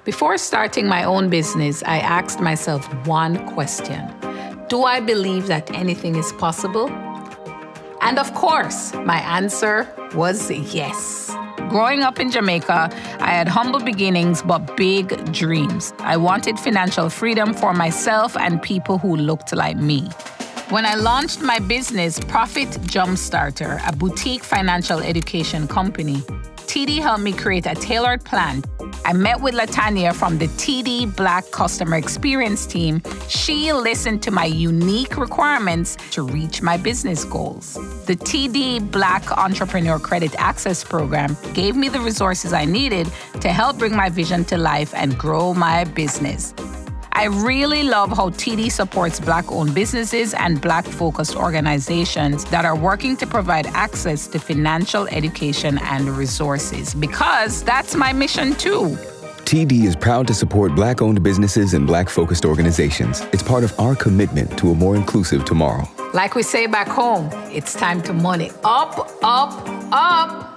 Before starting my own business, I asked myself one question. Do I believe that anything is possible? And of course, my answer was yes. Growing up in Jamaica, I had humble beginnings but big dreams. I wanted financial freedom for myself and people who looked like me. When I launched my business, Profit Jumpstarter, a boutique financial education company, TD helped me create a tailored plan. I met with Latanya from the TD Black Customer Experience team. She listened to my unique requirements to reach my business goals. The TD Black Entrepreneur Credit Access Program gave me the resources I needed to help bring my vision to life and grow my business. I really love how TD supports Black-owned businesses and Black-focused organizations that are working to provide access to financial education and resources, because that's my mission too. TD is proud to support Black-owned businesses and Black-focused organizations. It's part of our commitment to a more inclusive tomorrow. Like we say back home, it's time to money up, up, up.